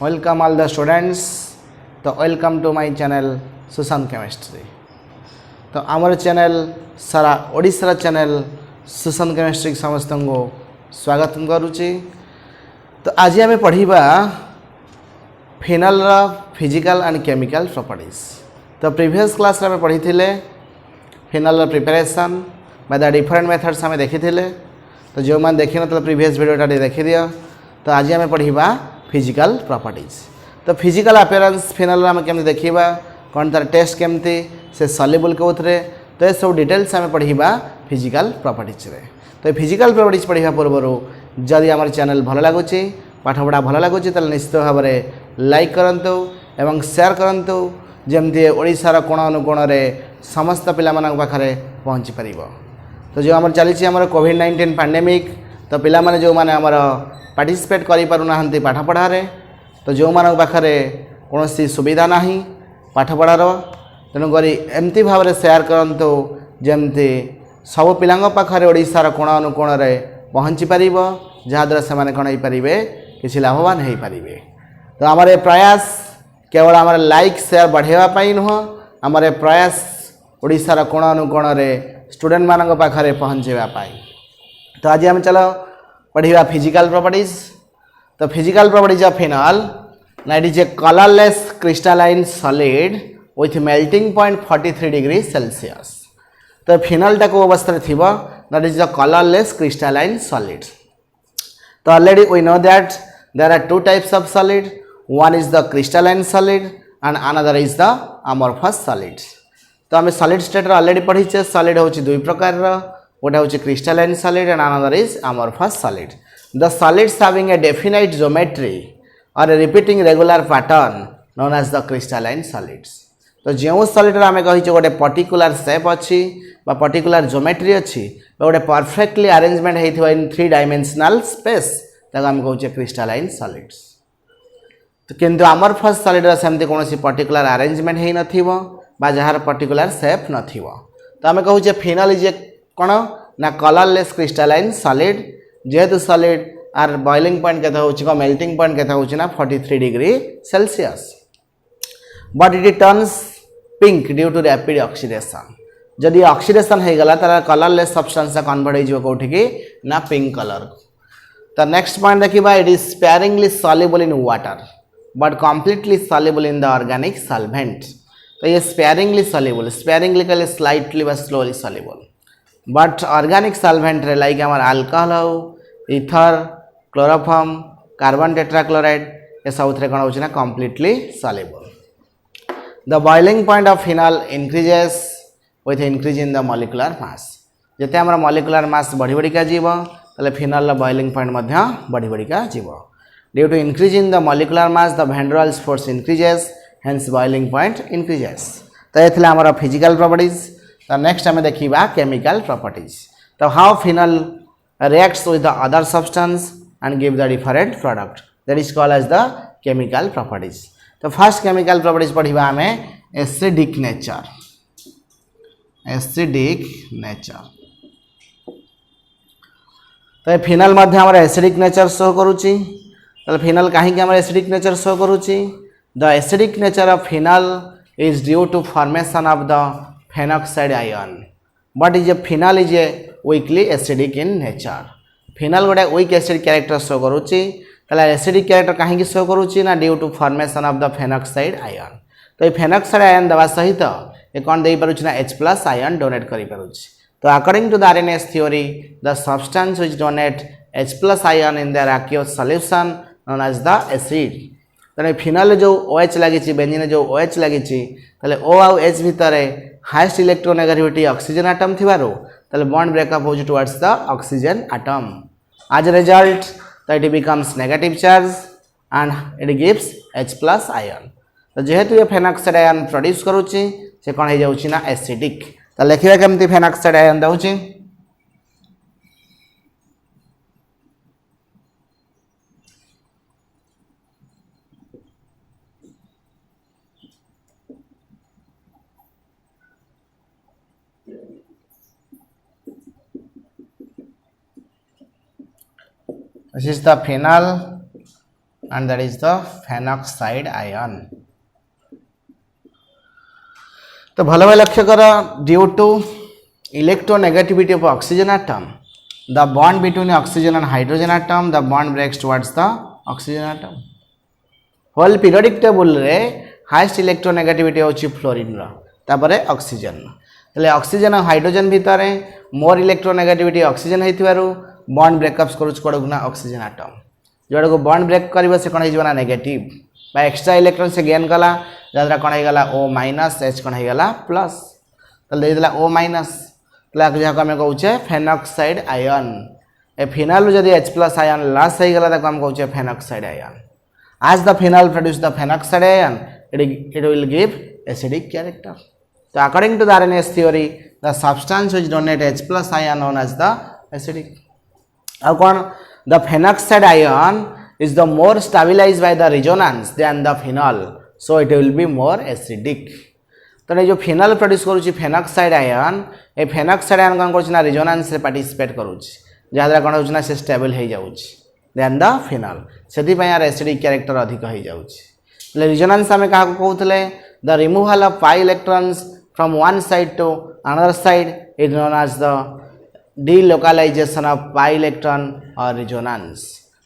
Welcome all the students. तो welcome to my channel Sushant chemistry. तो आमर चैनल सारा ओडिशा चैनल सुशांत केमिस्ट्री समस्त को स्वागत करुच्ची। तो आज आम पढ़ा phenol physical and chemical properties. तो प्रीवियस क्लास में पढ़ी phenol preparation by the different methods आम देखी। तो जो मैंने देखी न प्रीवियस वीडियोटा देखी दिया। तो आज आम पढ़ा फिजिकल प्रॉपर्टीज। तो फिजिकल अपीयरेंस फिनाल आम केमती देखा कौन तार टेस्ट केमती से सॉल्युबल कौथे। तो ये सब डिटेल्स आम पढ़ा फिजिकल प्रॉपर्टीज रे। तो फिजिकल प्रॉपर्टीज पढ़ा पूर्व जदि आम चैनल भल लगुच पाठपढ़ा भल लगुच निश्चित भाव में लाइक करूँ एवं शेयर करूँ जमती ओडिशार कोण अनुकोण समस्त पिला पाखे पहुँची पार। तो जो आम चली आम कोविड-19 पैंडेमिक तो पिला माने जो माने आमर पार्टिसिपेट करि पारुना पाठपढ़ारे। तो जो मान पाखे कौन सुविधा ना पाठपढ़ार तेणुक एमती भाव में शेयर करूँ जमती सब पिला पाखे ओडिशार कोण अनुकोण पहुँची पार जहाद्वारा से कौन हो पारे किसी लाभवान हो पारे। तो आमर ए प्रयास केवल आमर लाइक शेयर बढ़ावाई नुह आमर प्रयास ओडिशार कोण अनुकोण स्टूडेंट मान पाखे पहुँचापी। तो आज आम चलो पढ़ा फिजिकल प्रॉपर्टीज। तो फिजिकल प्रॉपर्टीज ऑफ फिनॉल ना it is a colourless crystalline solid with melting point 43 degree Celsius. तो फिनॉल टाक अवस्था थी that is the colourless crystalline solid. तो already we know that there are two types of solid, one is the crystalline solid and another is the amorphous solid. तो आम solid state already पढ़ीचे solid हूँ दुई प्रकार गोटे हूँ crystalline solid and another is amorphous solid. The solids having a definite geometry और a repeating regular pattern known as the crystalline solids. तो जो सॉलिड आम कही गोटे पर्टिकुलर शेप अच्छी पर्टिकुलर ज्योमेट्री अच्छी गोटे परफेक्टली अरेंजमेंट होता इन 3 डायमेंशनल स्पेस आम कहे क्रिस्टलाइन सॉलिड्स। तो किंतु अमॉर्फस सॉलिड सेमती कौन पर्टिकुलर अरेंजमेंट हो न जार पर्टिकुलर शेप न। तो आम कहे फिनॉल इज ए कौन ना कलरलेस क्रिस्टलाइन सॉलिड जेहेतु सॉलिड आर बॉइलिंग पॉइंट के मेल्टिंग पॉइंट के ना 43 degree Celsius but it turns pink due to rapid oxidation. जदि ऑक्सीडेशन हो गला तार कलरलेस सब्सटेंस कन्वर्ट हो कौटिकी ना पिंक कलर। तो नेक्स्ट पॉइंट देखा it is sparingly soluble in water but completely soluble in the organic solvent. तो ये स्पेयरिंगली सॉल्युबल स्पेयरिंगली कहले स्लाइटली व slowly soluble but organic solvent रे लाइक आम अल्कोहल हो इथर क्लोरोफॉर्म कार्बन टेट्राक्लोराइड ये सब कौन हो completely soluble. The boiling point of phenol increases with increase in the molecular मास। जिते आम मॉलिक्यूलर मास बढ़ी बढ़िका जीव ताले फिनॉल बॉइलिंग पॉइंट बढ़ी बढ़िका जीव। Due to increase in the molecular mass the van der Waals force increases hence boiling point increases. तो ये थे आमर फिजिकल प्रॉपर्टीज। तो नेक्स्ट आम देखा केमिकल प्रॉपर्टीज। तो how phenol reacts with the other substance and give the different product that is called as the chemical properties. तो first chemical properties पढ़ा आम एसिडिक नेचर। एसिडिक नेचर तो phenol आम acidic nature show करुच्ची। तो phenol कहीं आम acidic nature show करुच्ची the acidic nature of phenol is due to formation of the phenoxide ion but is a phenol is A weekly acidic in nature. Phenol गोटे weak acid character show करुच्ची acidic character कहीं show करुच्ची ना due to formation of the phenoxide ion. तो ये phenoxide ion देवा सहित ये कौन दे पारुछि ना H+ आयन डोनेट करि पारुछि। तो according to the Arrhenius theory the substance which donate H+ ion in their aqueous solution known as the acid. तेनाली फिनॉल जो OH लगी बेंजीन जो OH लगी O आउ H भितर हाईएस्ट इलेक्ट्रोनेगेटिविटी ऑक्सीजन एटम थिबारो ताले बॉन्ड ब्रेकअप हो towards the oxygen atom. As a result तो it becomes negative charge and it gives H+ ion. तो जेहेतु ये फेनॉक्साइड आयन प्रोड्यूस करुच्ची से कौन हो जाउछि ना एसिडिक। तो लिखिबा केमती फेनॉक्साइड आयन दउछि This is the phenol and that is the phenoxide ion. तो भल भाई लक्ष्य कर due to electronegativity of oxygen atom, the bond between oxygen and hydrogen atom, the bond breaks towards the oxygen atom. whole periodic table रे highest electronegativity होची fluorine रा तापरे oxygen तले ऑक्सीजन और हाइड्रोजन भितर मोर इलेक्ट्रोनेगेटिविटी ऑक्सीजन हेतिबारु bond breakups करूछ कोडगुना ऑक्सीजन एटम जोड़ा को बॉन्ड ब्रेक करबो से कोन हेजबना नेगेटिव बा एक्स्ट्रा इलेक्ट्रॉन से गेन कला जदरा कोन हेगला O माइनस H कोन हेगला प्लस तले देला O माइनस तले जहा हम कहउछे फेनॉक्साइड आयन ए फिनाल जदी H प्लस आयन लॉस हेगला त हम कहउछे phenoxide ion as the phenol produce the phenoxide ion it will give acidic character. So according to the RNA's theory, the substance which donate H plus ion known as the acidic. The phenoxide ion is the more stabilized by the resonance than the phenol, so it will be more acidic. तो ये जो phenol produce करूची phenoxide ion, ये phenoxide ion कौन करूची ना resonance से participate करूची, जहाँ द्वारा कौन होची ना से stable है जाऊची, than the phenol. सेती पे यार acidic character अधिक है जाऊची. ले resonance हमें कहाँ को कहते हैं? The removal of pi electrons from one side to another side is known as the delocalization of pi electron or resonance.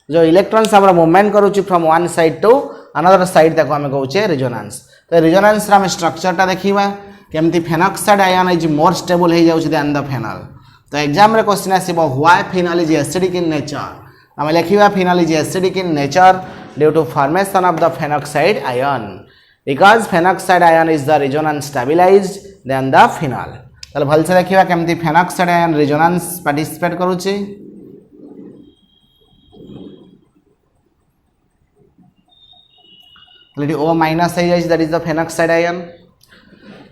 जो electrons हमारा movement करूची from one side to another side तक हमें कहूचे resonance. तो resonance रा में structure टा देखिवा केमती phenoxide ion is more stable है जाऊची than the phenol. तो exam रे question आसीबो why phenol is acidic in nature. हमें लिखिवा phenol is acidic in nature due to formation of the phenoxide ion. Because phenoxide ion is the resonance stabilized than the phenol. ताले भल से देखिवा केमती phenoxide ion resonance participate करूची. ताले O minus है जाइए that is the phenoxide ion.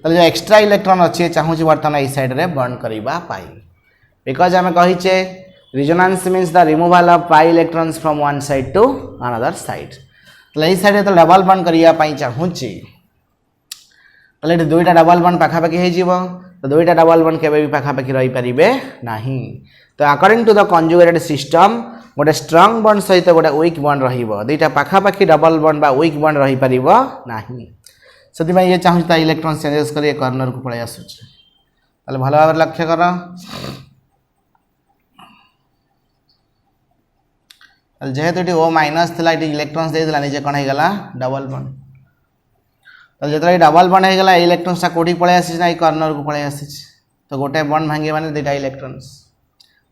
ताले जो extra electron अच्छी चाहूँ ची वर्तन इस साइड रे बर्न करीबा पाई. Because हमें कही चे resonance means the removal of pi electrons from one side to another side. तो साइड तो डबल बॉन्ड करिया पाई चाहूची तो दुईटा डबल बॉन्ड पाखापाखि हो जीवो तो दुईटा डबल बॉन्ड केबे भी पाखापाखि रही परिबे नाही तो according to the conjugated system गोटे स्ट्रांग बॉन्ड सहित गोटे वीक बॉन्ड रहिबो दुईटा पाखापाखि डबल बॉन्ड बा वीक बॉन्ड रही परिबो नाही सेति में ये चाहूची ता इलेक्ट्रॉन चेंजेस करी कॉर्नर को पळे आसुची ताले भलो भाबरे लक्ष्य करो जेहेतु ये O माइनस थी ये इलेक्ट्रॉन्स दे दिला निजे कौन होगा डबल बॉन्ड तो जो डबल बॉन्ड होगा इलेक्ट्रॉन्स कौटी पलि आसी ना कॉर्नर को पलि आसी तो गोटे बॉन्ड भांगे माने दुईटा इलेक्ट्रॉन्स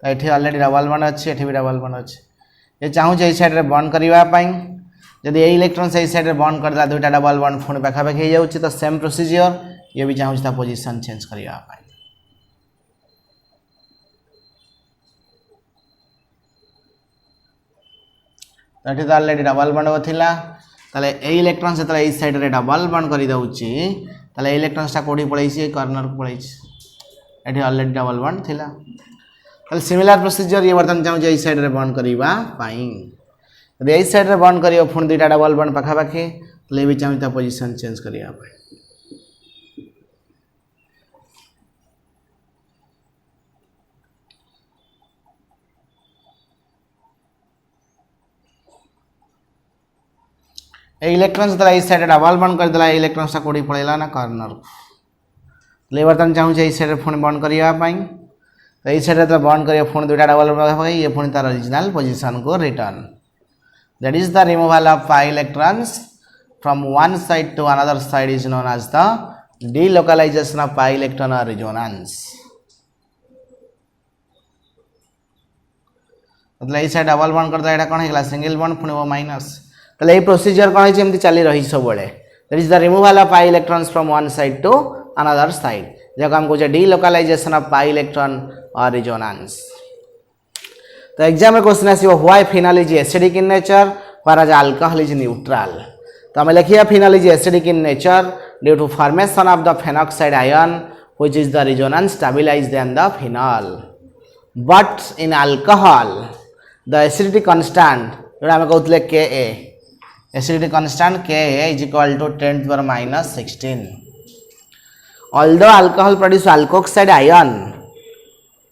तो ये ऑलरेडी डबल बॉन्ड अच्छी ये भी डबल बॉन्ड अच्छी ये चाहूँ ये साइड में बॉन्ड करने जब ये इलेक्ट्रॉन्स ये साइड में बॉन्ड करदा दुईटा डबल बॉन्ड पुणी पाखापाखि हो जाए तो सेम प्रोसीजर ये भी चाहूँ पोजिशन चेंज करने तो ऑलरेडी डबल बॉन्ड थिला ताले ए इलेक्ट्रॉन से ताले इस साइड रे डबल बॉन्ड करी दउची ताले इलेक्ट्रॉन्स ता कोडी पळैछि कॉर्नर को पळैछि एठी ऑलरेडी डबल बॉन्ड थिला ताले सिमिलर प्रोसीजर ये वर्तन चाहू जे इस साइड रे बॉन्ड करिवा पाई यदि इस साइड रे बॉन्ड करियो पुन दुईटा डबल बॉन्ड पाखा पाखी ताले भी चाहू ता पोजीशन चेंज करिया पाई इलेक्ट्रॉन्स तला इस साइड डबल बॉन्ड कर दिला इलेक्ट्रॉन्स कोडी पळेला ना कॉर्नर ले वर्तन चाहू जे इस साइड फोन बॉन्ड करिया पाई तो इस साइड तो बॉन्ड करियो फोन दुटा डबल बॉन्ड पाई ये फोन तार ओरिजिनल पोजीशन को return that is the removal of pi electrons from one side to another side is known as the delocalization of pi electron or resonance मतलब इस side double bond करदा एटा कोन हेला सिंगल बॉन्ड पुनी O minus ताले procedure कौन है एमती चली रही सब बड़े that is the removal of pi electrons from one side to another side जब हम कहते डीलोकलाइजेशन ऑफ पाई इलेक्ट्रॉन और रिजोनेंस तो एग्जाम में क्वेश्चन आसीबो why phenol is acidic in nature whereas alcohol is neutral तो हम लिखिया phenol is acidic in nature due to formation of the phenoxide ion which is the resonance stabilized then the phenol but in alcohol the acidity constant जोड़ा हम कहते Ka acidity constant Ka is equal to 10 to the power minus 16. Although alcohol produces alkoxide ion,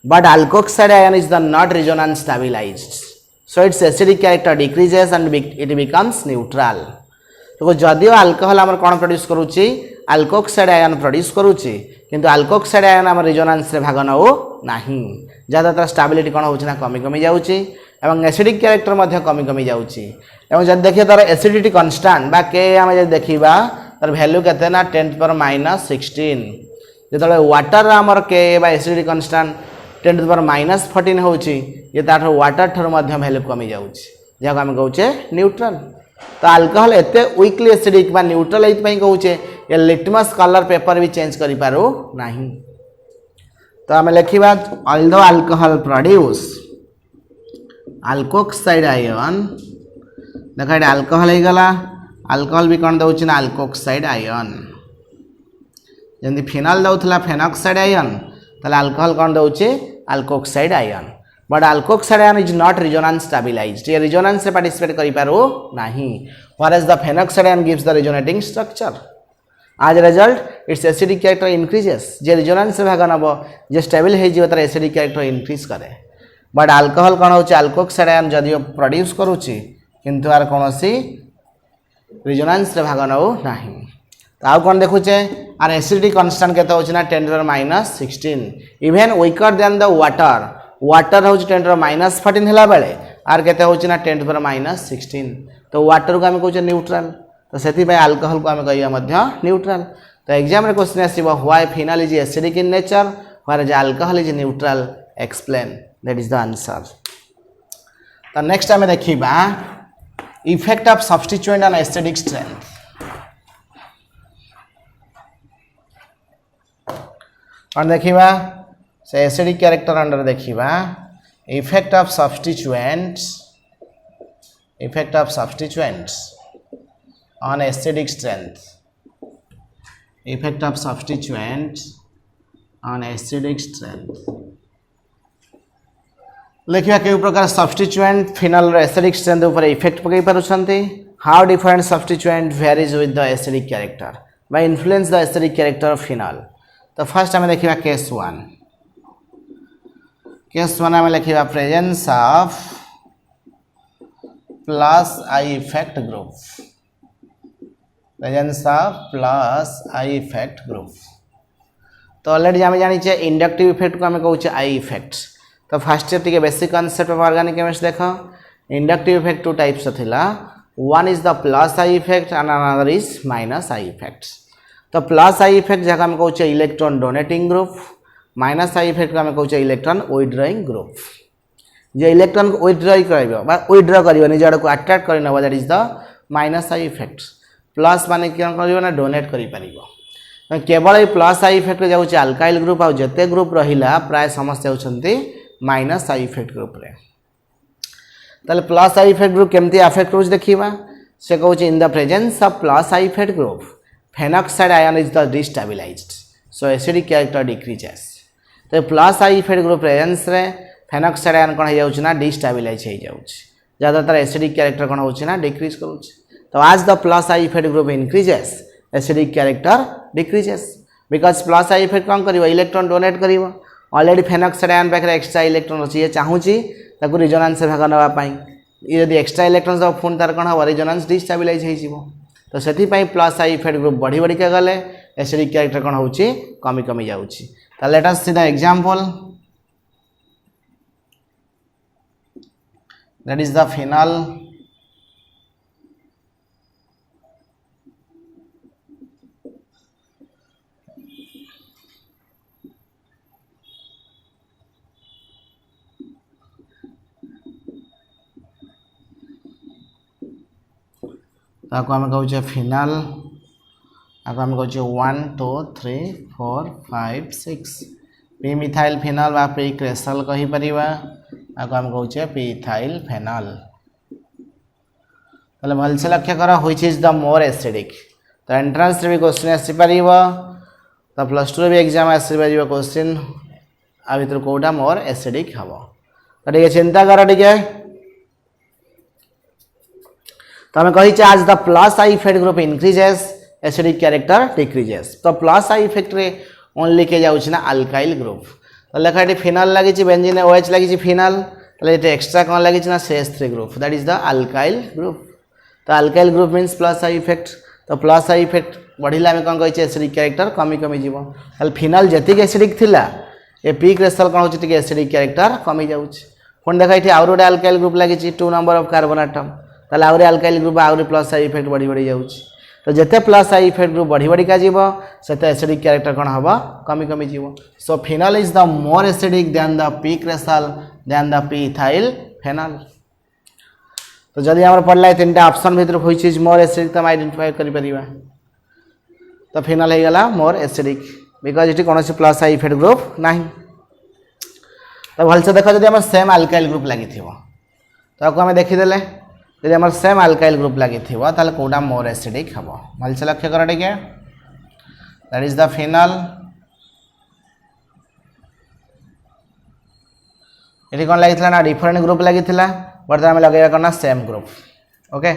but alkoxide ion is the not resonance stabilized. so its acidic character decreases and it becomes neutral. तो जदियो alcohol आमर कौन produce करूची alkoxide ion produce करूची किंतु alkoxide ion आम रिजोनांस रे भाग नौ नाही जहाँ तार स्टेबिलिटी कौन होची ना कमी कमी जाउची एवं एसिडिक कैरेक्टर मध्य कमी कमी जाउची एवं जब देखिए तार एसिडिटी कांस्टेंट बा के आम जब देखिबा तार वैल्यू केते ना 10⁻16 जेतले वाटर आमर के बा एसिडिटी कांस्टेंट 10⁻14 होची ये तार वाटर ठर मध्य वैल्यू कमी जाउची जहाँ आम कहूचे न्यूट्रल तो अल्कोहल एते वीकली एसिडिक बा न्यूट्रल एत पई कहूचे ये लिटमस कलर पेपर भी चेंज करि पारो नाही तो आम लिखिबा although alcohol produce alkoxide ion देखा ये अल्कोहल हो गला अल्कोहल भी कौन दउछि ना अल्कोक्साइड आयन जंदी फिनल दउथला फेनॉक्साइड आयन ताले अल्कोहल कौन दउछि alkoxide ion but alkoxide ion is not resonance stabilised ये रिजोनेंस से पार्टिसिपेट करि पारो नाही whereas the phenoxide ion gives the resonating structure as result its acidic character increases जे रिजोनेंस से भाग नब जे स्टेबल हो जिवो तार एसिडिक कैरेक्टर इंक्रीज करे बट अल्कोहल कौन होछि अल्कोक्साइड आयन जदियो प्रोड्यूस करूछि किंतु आर कोनोसी रिजोनेंस रे भाग नौ नाही तो आउ कौन देखुचे आर एसिडिटी कांस्टेंट केते होछि ना 10⁻16 even weaker than the water water होछि 10⁻14 हला बेले आर केते होछि ना 10⁻16 तो वाटर को हम कहूचे न्यूट्रल तो सेति पे अल्कोहल को हम कहिया मध्य न्यूट्रल तो एग्जाम रे क्वेश्चन आसीबो why phenol is acidic in nature where alcohol is neutral explain that is the answer तो नेक्स्ट हमें देखिबा effect of substituent on acidic strength और देखिबा से एसिडिक कैरेक्टर अंडर देखिबा effect of substituents on acidic strength effect of substituents on acidic strength लिखिया के प्रकार सब्स्टिट्यूएंट फिनल एसिडिक स्ट्रेंथ ऊपर इफेक्ट पकई पारुछंती how different substituent varies with the acidic character by influence the acidic character of phenol तो first हमें देखिबा case 1 हमें लिखिबा presence of plus I effect group presence of plus I effect group तो already आम जानी इंडक्टिव इफेक्ट को आम कहूँ आई इफेक्ट तो फर्स्ट टे basic concept of organic chemistry देख इंडक्टिव इफेक्ट टू टाइप्स थिला one is the plus I effect and another is minus I effect तो प्लस आई इफेक्ट जहाँ आम कहूँ electron donating group minus I effect को आम कहूँ इलेक्ट्रॉन विथड्रॉइंग ग्रुप जे इलेक्ट्रॉन को विथड्रॉ कर विथड्रॉ कर निज आड़ को अट्रैक्ट कर नब that is the minus I effect plus माने कौन कर डोनेट कर केवल ये प्लस आई इफेक्ट जाऊँच अल्काइल ग्रुप आउ जिते ग्रुप रहा प्राय समस्त होती माइनस आई इफेक्ट ग्रुप रे ताले प्लस आई इफेक्ट ग्रुप केमती अफेक्ट हो देखा से कहूँ in the presence of plus I effect group phenoxide ion is the destabilised so acidic character decreases तो plus I effect group presence रे phenoxide ion कौन हो जाऊँ डिस्टेबिलाइज हो जाऊँ जहाँ तार एसिडिक कैरेक्टर कौन हो डिक्रीज करुँच तो आज the plus I effect group increases acidic character decreases because plus I effect कौन कर इलेक्ट्रॉन डोनेट कर ऑलरेडी फेनॉक्साइड आयन पाखे एक्स्ट्रा इलेक्ट्रॉन अच्छी ये चाहूँगी रिजोनेंस से भाग नापी यदि एक्स्ट्रा इलेक्ट्रॉन दब पुणी तार कौन हम रिजोनेंस डिस्टेबिलाइज हो तो से प्लस आई इफेक्ट ग्रुप बढ़ी बढ़ी के गले एसिडिक कैरेक्टर कौन हो कमी कमी जाऊँगी let us see the example that is the phenol ताको आम कहूँ फिनाल आको आम कहूँ 1 2 3 4 5 6 पी मिथाइल फिनल बा पी क्रेसल कहीपर आको आम कहूँ पी इथाइल फेनल ताले भलसे लक्ष्य कर which is the more acidic तो एंट्रांस भी क्वेश्चन आसीपर तो प्लस टू भी एग्जाम आसपार क्वेश्चन आ भर कौटा मोर एसिडिक हम तो टे चिंता कर टे तो आम कही as the plus I effect group increases acidic character decreases तो प्लस आई इफेक्ट रे ओनली के जाऊँ ना अल्काइल ग्रुप तो लेखा ये फिनल लगी बेंजीन OH लगी फिनल ताले ये एक्स्ट्रा कौन लगी ना CH3 group that is the alkyl group. तो alkyl group means plus I effect. तो प्लस आई इफेक्ट बढ़िले आम कौन कही एसिडिक क्यारेक्टर कमी कमी जीव ताले फिनाल जी एसिडिक थिला ये पी क्रेस्टल कौन हो एसिडिक क्यारेक्टर कमी जाऊँगी। पुणी देख ये आउ गोटे अल्काइल ग्रुप लगी 2 नंबर ऑफ कार्बन आटम ताले आउरी अल्काइल ग्रुप आउरी प्लस आई इफेक्ट बढ़ी बढ़ी जाऊँगी। तो जिते प्लस आई इफेक्ट ग्रुप बढ़ी बढ़ी का जीव से एसिडिक क्यारेक्टर कौन हम कमी कमी जीव। So phenol is the more acidic than the p cresol than the p ethyl phenol. तो जदि आम पढ़ला 3टा ऑप्शन भीतर व्हिच इज मोर एसिडिक तो आइडेंटिफाई कर परिबा। तो फिनल हो गला मोर एसिडिक बिकज इट कौन प्लस आई इफेक्ट ग्रुप नहीं। तो भलसे देख जब सेम अल्काइल ग्रुप लगी तो आम देखीदे जब आम सेम अल्काइल ग्रुप लगी ताले कौटा मोर एसिडिक हम भलसे लक्ष्य कर टे दैट इज द फिनल। ये कौन लगी ना डिफरेंट ग्रुप लगी बर्तमान आम लगे कौन ना सेम ग्रुप। ओके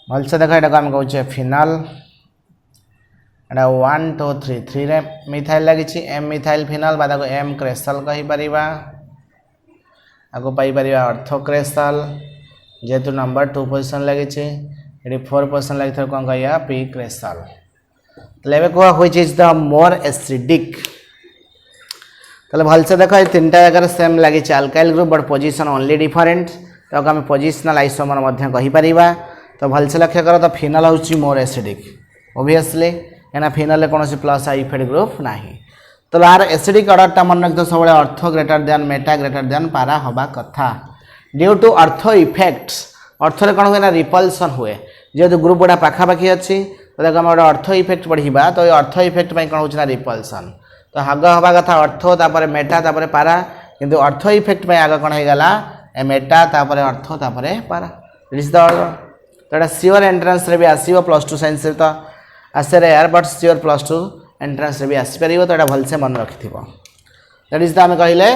भलसे देख ये आम कहे फिनल एटा 1 2 3 3 रे मिथाइल लगी एम मिथाइल फिनल बा एम क्रेस्टल कहीपर आगे पाइपर ऑर्थो क्रेस्टल जेहेतु नंबर 2 पोजिशन लगी ये 4 पोजिशन लगी कौन कह पी क्रेस्टल। तो कह which is the more acidic. तो भलसे देख ये 3टा जगह सेम लगी alkyl group but position only different तो आम पोजिशनल आइसोमर कहीपर। तो भलसे लक्ष्य कर तो फिनल हूँ मोर एसिडिक ओबियसली क्या फिनल कौन प्लस आई इफेक्ट ग्रुप ना। तो यार एसिडिक अर्डरटा मन रखते सब ortho greater than meta greater than para हवा कथा due to ortho effects. Ortho कौन हुए ना रिपल्सन हुए जेहेतु ग्रुप गुड़ा पाखापाखि अच्छी तो देखो गोटे ऑर्थो इफेक्ट बढ़ा तो ये ऑर्थो इफेक्ट कौन हो रिपल्सन। तो आग हवा कथा ऑर्थो तापर मेटा तापर पारा किंतु ऑर्थो इफेक्ट आग कौन होगा मेटा तापर ऑर्थो तापर पारा इज द ऑर्डर। तो यहाँ सियोर एंट्रांस रे भी आसो +2 साइंस तो आसे रेयर बट सियोर +2 एंट्रांस रे भी आसपार तो यहाँ भलसे मन रखि दैट इज द आम कहले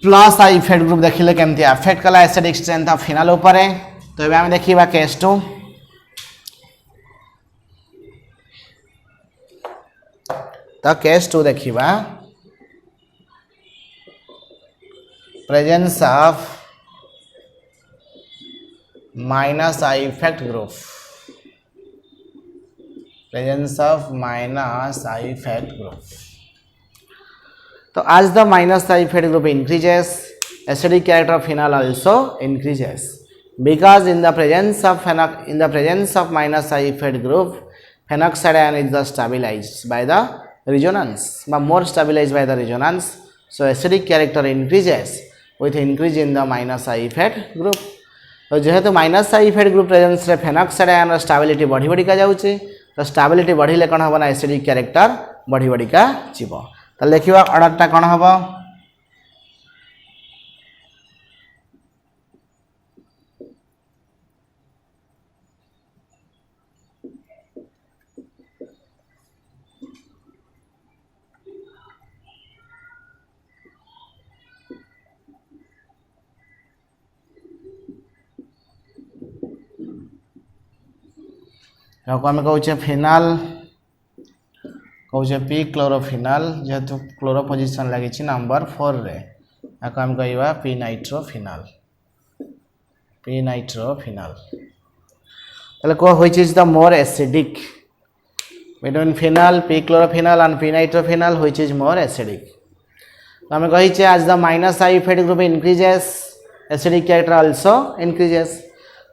प्लस आई इफेक्ट ग्रुप देखिले केमती अफेक्ट कला एसिडिक स्ट्रेंथ ऑफ फिनल उपर। तो ये आम देखा केस 2 तो केस 2 देखा presence of minus I effect group presence of minus I effect group. So as the minus I effect group increases, acidic character of phenol also increases because in the presence of minus I effect group, phenoxide ion is the stabilized by the resonance, but more stabilized by the resonance. So acidic character increases with increase in the minus I effect group. तो जेहेतु minus I effect group presence रे phenoxide ion stability बढ़ी बढ़ी का जाउची तो stability बढ़िले कौन हम ना एसिडिक क्यारेक्टर बढ़ी बढ़ी का जीव। तो देखिए ऑर्डरटा कौन हम आम कहे फिनाल कहे पी क्लोरोफिनाल जेहेतु क्लोरो पोजिशन लगी नंबर 4 रे आम कह पी नाइट्रोफिनाल कह which is the more acidic between phenol p chlorophenol and p nitrophenol which is more acidic. आम कही as the minus I effect group increases acidic character also increases.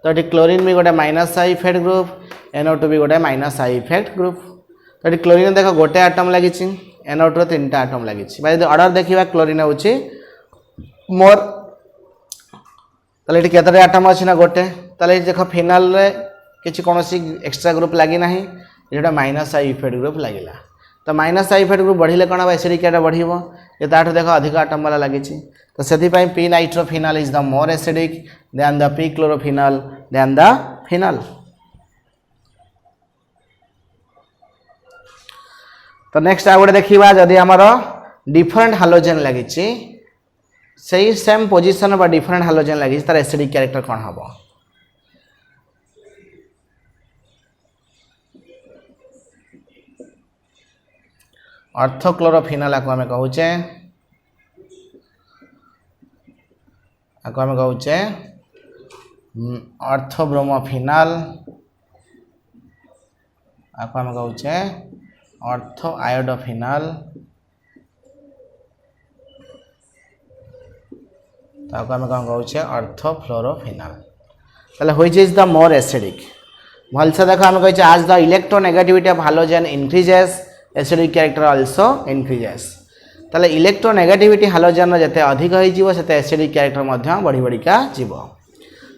तो ये chlorine भी गोटे minus I effect group NO2 भी गोटे minus I effect group. तो ये क्लोरीन देख गोटे आटम लगी NO2 3टा आटम लगी ऑर्डर देखा क्लोरीन हूँ मोर ताले केतटे आटम अच्छी ना गोटे ताले देख फिनाल रे किसी कौन एक्सट्रा ग्रुप लगी ना ये माइनस आई इफेक्ट ग्रुप लगिला। तो माइनस आई इफेक्ट ग्रुप बढ़िले कौन हम एसिडिक क्या बढ़ ये ताठू देख अधिक आटम वाला लगी तो से p nitrophenol is the more acidic than the p chlorophenol than the phenol. तो नेक्स्ट आ गोटे देखा जदि आमर डिफरेंट हालोजेन लगी सही सेम पोजिशन बा डिफरेंट हालोजेन लगी तार एसिडिक कैरेक्टर कौन हम ऑर्थोक्लोरोफिनॉल आको आम कहूचे ऑर्थोब्रोमोफिनॉल आको आम कहूचे ऑर्थो आयोडोफिनॉल ताको आम कौन कहूचे ऑर्थोफ्लोरोफिनॉल ताले which is the more acidic भलसे देखो आम कहे as the electronegativity of halogen increases acidic character also increases ताले इलेक्ट्रोनेगेटिविटी हालोजेन जते अधिक होई जीवो सेते एसिडिक कैरेक्टर मध्य बढ़ी बढ़िका जीवो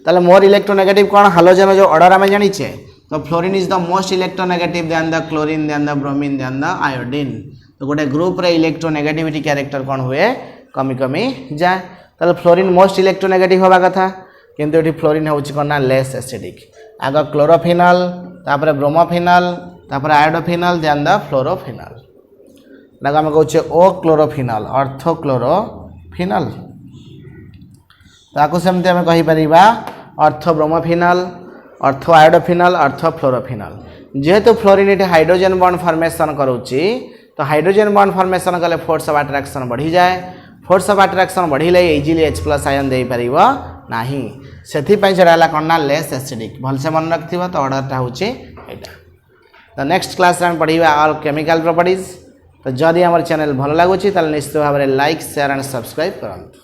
ताले मोर इलेक्ट्रोनेगेटिव कौन हालोजेन जो ऑर्डर आम जानिचे तो fluorine is the most electronegative then the chlorine then the bromine then the iodine तो गोटे ग्रुप रे इलेक्ट्रोनेगेटिविटी कैरेक्टर कौन हुए कमी कमी जाए ताले फ्लोरीन मोस्ट इलेक्ट्रोनेगेटिव होबा कथा किंतु एठी फ्लोरीन होउची कोन ना लेस एसिडिक आग क्लोरोफिनॉल तापर ब्रोमोफिनॉल तापर आयोडोफिनॉल देन द फ्लोरोफिनॉल लगा हम कहूचे ओ क्लोरोफिनॉल ऑर्थोक्लोरोफिनॉल ताको सेमते हम कहि परिबा ऑर्थोब्रोमोफिनॉल ऑर्थो आयोडोफिनॉल ऑर्थोफ्लोरोफिनॉल जेहेतु फ्लोरीन एठी हाइड्रोजन बॉन्ड फॉर्मेशन करूची तो हाइड्रोजन बॉन्ड फॉर्मेशन कले फोर्स ऑफ अट्रैक्शन बढ़ी जाए फोर्स ऑफ अट्रैक्शन बढ़िले इजिली H+ आयन दे परिबो नाही सेथि पई जराला कोना लेस एसिडिक भलसे मन रखथिबो तो ऑर्डरटा होची एटा तो नेक्स्ट क्लास रे हम पढिबा ऑल केमिकल प्रॉपर्टीज तो जदि हमर चैनल भल लागुची ताले निश्चित भाबरे लाइक शेयर एंड सब्सक्राइब करंतु।